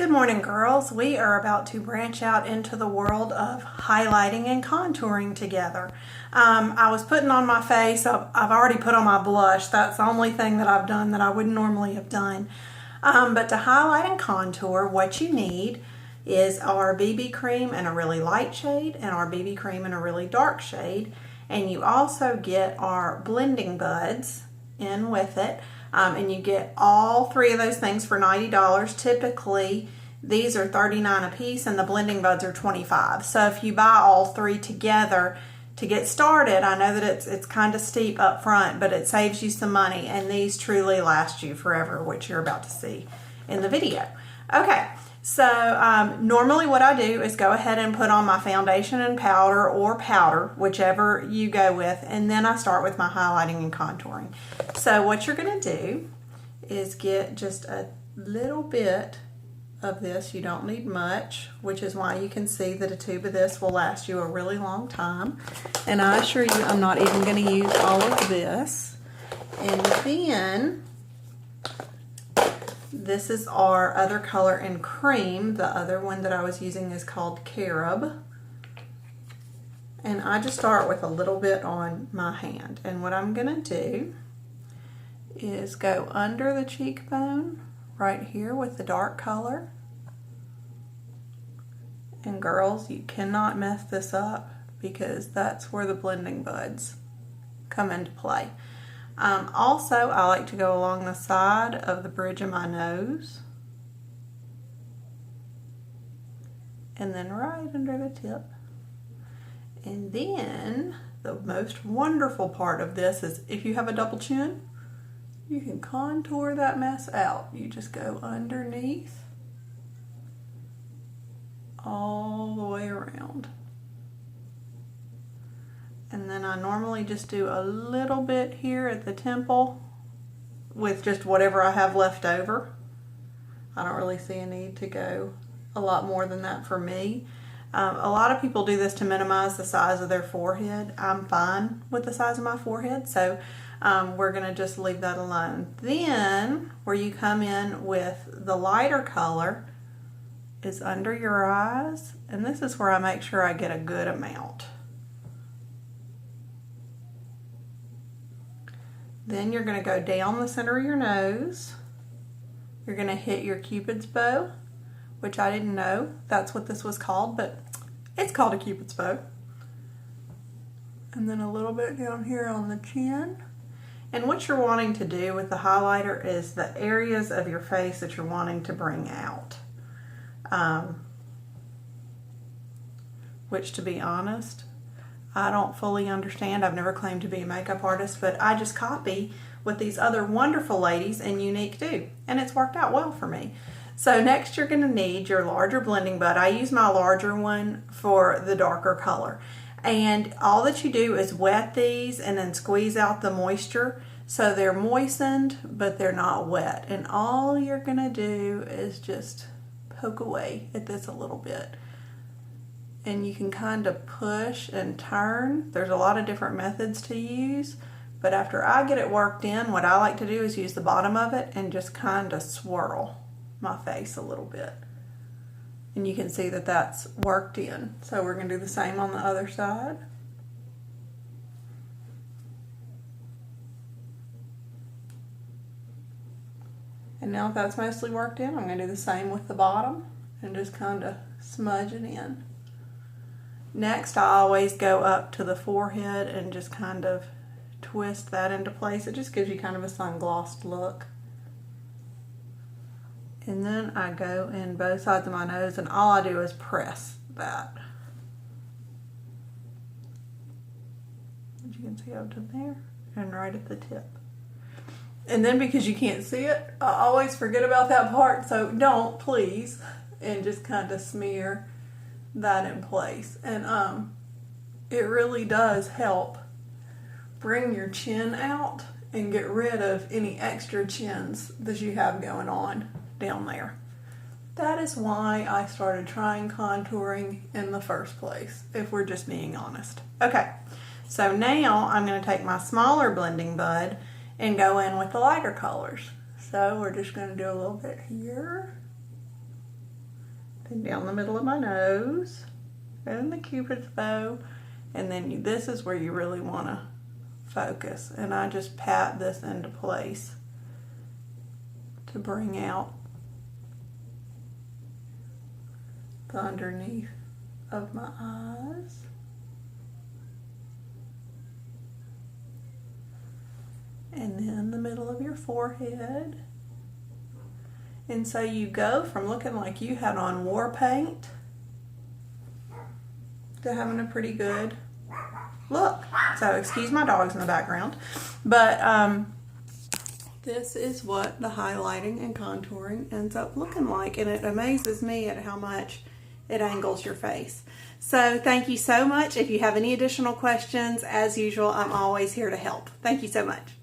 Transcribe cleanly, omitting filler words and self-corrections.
Good morning, girls. We are about to branch out into the world of highlighting and contouring together. I was putting on my face, I've already put on my blush. That's the only thing that I've done that I wouldn't normally have done. But to highlight and contour, what you need is our BB cream in a really light shade and our BB cream in a really dark shade. And you also get our blending buds in with it. And you get all three of those things for $90. Typically, these are $39 a piece and the blending buds are $25. So if you buy all three together to get started, I know that it's kind of steep up front, but it saves you some money, and these truly last you forever, which you're about to see in the video. Okay, so normally what I do is go ahead and put on my foundation and powder, or powder, whichever you go with, and then I start with my highlighting and contouring. So what you're going to do is get just a little bit of this. You don't need much, which is why you can see that a tube of this will last you a really long time. And I assure you, I'm not even going to use all of this. And then this is our other color in cream. The other one that I was using is called Carob. And I just start with a little bit on my hand. And what I'm going to do is go under the cheekbone right here with the dark color. And girls, you cannot mess this up because that's where the blending buds come into play. Also, I like to go along the side of the bridge of my nose and then right under the tip. And then the most wonderful part of this is if you have a double chin, you can contour that mess out. You just go underneath all the way around. And then I normally just do a little bit here at the temple with just whatever I have left over. I don't really see a need to go a lot more than that for me. A lot of people do this to minimize the size of their forehead. I'm fine with the size of my forehead, so we're going to just leave that alone. Then, where you come in with the lighter color is under your eyes, and this is where I make sure I get a good amount. Then you're going to go down the center of your nose. You're going to hit your Cupid's bow, which I didn't know that's what this was called, but it's called a Cupid's bow. And then a little bit down here on the chin. And what you're wanting to do with the highlighter is the areas of your face that you're wanting to bring out. Which, to be honest, I don't fully understand. I've never claimed to be a makeup artist, but I just copy what these other wonderful ladies and Younique do, and it's worked out well for me. So next you're going to need your larger blending bud. I use my larger one for the darker color. And all that you do is wet these and then squeeze out the moisture so they're moistened but they're not wet. And all you're going to do is just poke away at this a little bit. And you can kind of push and turn. There's a lot of different methods to use, but after I get it worked in, what I like to do is use the bottom of it and just kind of swirl my face a little bit. And you can see that that's worked in. So we're going to do the same on the other side. And now if that's mostly worked in, I'm going to do the same with the bottom and just kind of smudge it in. Next, I always go up to the forehead and just kind of twist that into place. It just gives you kind of a sunglossed look. And then I go in both sides of my nose, and all I do is press that. As you can see up to there and right at the tip. And then because you can't see it, I always forget about that part, so don't, please. And just kind of smear that in place. And it really does help bring your chin out and get rid of any extra chins that you have going on down there. That is why I started trying contouring in the first place, if we're just being honest. Okay, so now I'm going to take my smaller blending bud and go in with the lighter colors. So we're just going to do a little bit here then down the middle of my nose, and the Cupid's bow, and then this is where you really want to focus. And I just pat this into place to bring out the underneath of my eyes. And then the middle of your forehead. And so you go from looking like you had on war paint to having a pretty good look. So excuse my dogs in the background, but this is what the highlighting and contouring ends up looking like, and it amazes me at how much it angles your face. So thank you so much. If you have any additional questions, as usual, I'm always here to help. Thank you so much.